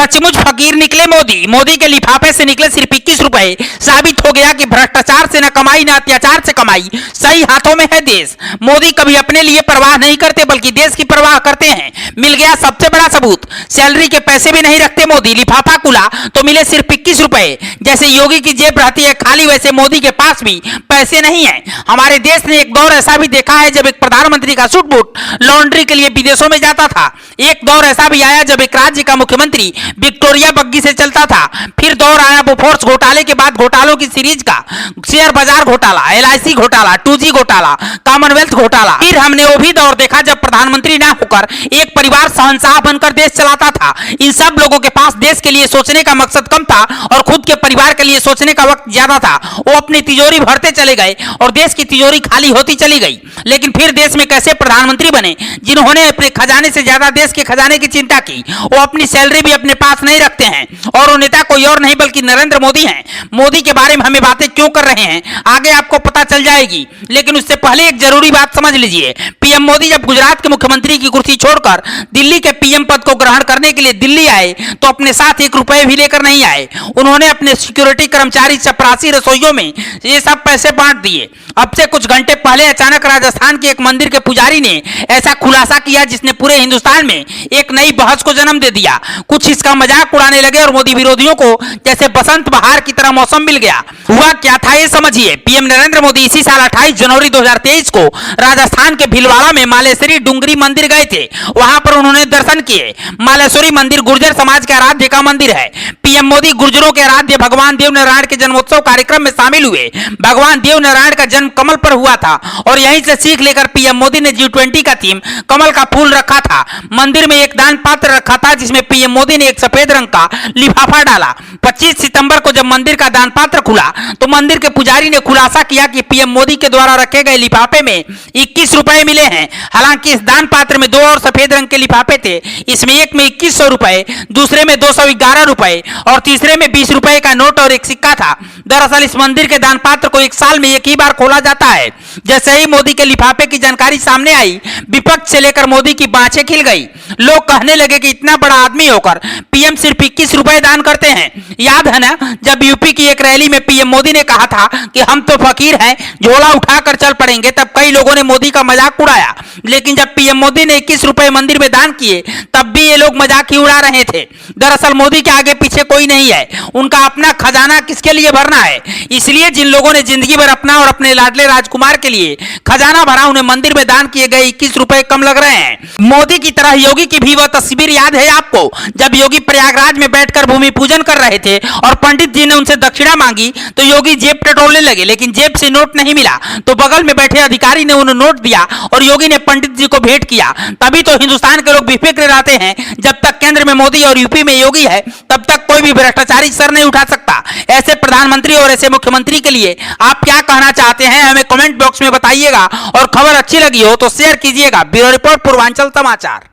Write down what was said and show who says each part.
Speaker 1: सचमुच फकीर निकले मोदी। मोदी के लिफाफे से निकले सिर्फ 21 रुपए। साबित हो गया कि भ्रष्टाचार से न कमाई न अत्याचार से कमाई, सही हाथों में है देश। मोदी कभी अपने लिए परवाह नहीं करते बल्कि देश की परवाह करते हैं। मिल गया सबसे बड़ा सबूत। सैलरी के पैसे भी नहीं रखते मोदी। लिफाफा खुला तो मिले सिर्फ 21 रुपए। जैसे योगी की जेब रहती है खाली, वैसे मोदी के पास भी पैसे नहीं है। हमारे देश ने एक दौर ऐसा भी देखा है जब एक प्रधानमंत्री का सूट बूट लॉन्ड्री के लिए विदेशों में जाता था। एक दौर ऐसा भी आया जब एक राज्य का मुख्यमंत्री विक्टोरिया बग्गी से चलता था। फिर दौर आया बोफोर्स घोटाले के बाद घोटालों की सीरीज का, शेयर बाजार घोटाला, LIC घोटाला, 2G घोटाला, कॉमनवेल्थ घोटाला। फिर हमने वो भी दौर देखा जब प्रधानमंत्री ना होकर एक परिवार शहंशाह बनकर देश चलाता था। इन सब लोगों के पास देश के लिए सोचने का मकसद कम था और खुद के परिवार के लिए सोचने का वक्त ज्यादा था। वो अपनी तिजोरी भरते चले गए और देश की तिजोरी खाली होती चली गई। लेकिन फिर देश में कैसे प्रधानमंत्री बने जिन्होंने अपने खजाने से ज्यादा देश के खजाने की चिंता की। वो अपनी सैलरी भी अपने पास नहीं रखते हैं और वो नेता कोई और नहीं बल्कि नरेंद्र मोदी हैं। मोदी के बारे में हमें बातें क्यों कर रहे हैं आगे आपको पता चल जाएगी, लेकिन उससे पहले एक जरूरी बात समझ लीजिए। पीएम मोदी जब गुजरात के मुख्यमंत्री की कुर्सी छोड़कर दिल्ली के पीएम पद को ग्रहण करने के लिए दिल्ली आए तो अपने साथ 1 रुपए भी लेकर नहीं आए। उन्होंने अपने सिक्योरिटी कर्मचारी, चपरासी, रसोइयों में ये सब पैसे बांट दिए। अब से कुछ घंटे पहले अचानक राजस्थान के एक मंदिर के पुजारी ने ऐसा खुलासा किया जिसने पूरे हिंदुस्तान में एक नई बहस को जन्म दे दिया। कुछ इसका मजाक उड़ाने लगे और मोदी विरोधियों को जैसे बसंत बहार की तरह मौसम मिल गया। हुआ क्या था ये समझिए। पीएम नरेंद्र मोदी इसी साल 28 जनवरी 2023 को राजस्थान के भीलवाड़ा में मालेश्वरी डूंगरी मंदिर गए थे। वहां पर उन्होंने दर्शन किए। मालेश्वरी मंदिर गुर्जर समाज के आराध्य का मंदिर है। पीएम मोदी गुर्जरों के आराध्य भगवान देव नारायण के जन्मोत्सव कार्यक्रम में शामिल हुए। भगवान देव नारायण का जन्म कमल पर हुआ था और यहीं से सीख लेकर पीएम मोदी ने G20 का थीम कमल का फूल रखा था। मंदिर में एक दान पात्र रखा था जिसमें पीएम मोदी ने एक सफेद रंग का लिफाफा डाला। 25 सितंबर को जब मंदिर का दान पात्र खुला तो मंदिर के पुजारी ने खुलासा किया कि पीएम मोदी के द्वारा रखे गए लिफाफे में 21 रुपए मिले हैं। हालांकि इस दान पात्र में 2 और सफेद रंग के लिफाफे थे। इसमें एक में 2100 रुपए, दूसरे में 211 रुपए और तीसरे में 20 रुपए का नोट और एक सिक्का था। दरअसल इस मंदिर के दान पात्र को एक साल में एक ही बार खोला जाता है। जैसे ही मोदी के लिफाफे की जानकारी सामने आई, विपक्ष से लेकर मोदी की बाँछें खिल गई। लोग कहने लगे कि इतना बड़ा आदमी होकर पीएम सिर्फ 21 रुपए दान करते हैं। याद है ना जब यूपी की एक रैली में पीएम मोदी ने कहा था कि हम तो फकीर हैं, झोला उठाकर चल पड़ेंगे, तब कई लोगों ने मोदी का मजाक उड़ाया। लेकिन जब पीएम मोदी ने 21 रुपए मंदिर में दान किए तब भी ये लोग मजाक ही उड़ा रहे थे। दरअसल मोदी के आगे पीछे कोई नहीं है। उनका अपना खजाना किसके लिए भरना है। इसलिए जिन लोगों ने जिंदगी भर अपना और अपने लाडले राजकुमार के लिए खजाना भरा, उन्हें मंदिर में दान किए गए 21 रुपए कम लग रहे हैं। मोदी की तरह योगी की भी वह तस्वीर याद है आपको जब योगी प्रयागराज में बैठकर भूमि पूजन कर रहे थे और पंडित जी ने उनसे दक्षिणा मांगी तो योगी जेब टटोलने लगे, लेकिन जेब से नोट नहीं मिला तो बगल में बैठे अधिकारी ने उन्हें नोट दिया और योगी ने पंडित जी को भेंट किया। तभी तो हिंदुस्तान के लोग बेफिक्र रहते हैं। जब तक केंद्र में मोदी और यूपी में योगी है तब तक कोई भी भ्रष्टाचारी सर नहीं उठा सकता। ऐसे प्रधानमंत्री और ऐसे मुख्यमंत्री के लिए आप क्या कहना चाहते हैं हमें कमेंट बॉक्स में बताइएगा और खबर अच्छी लगी हो तो शेयर कीजिएगा। ब्यूरो रिपोर्ट पूर्वांचल समाचार।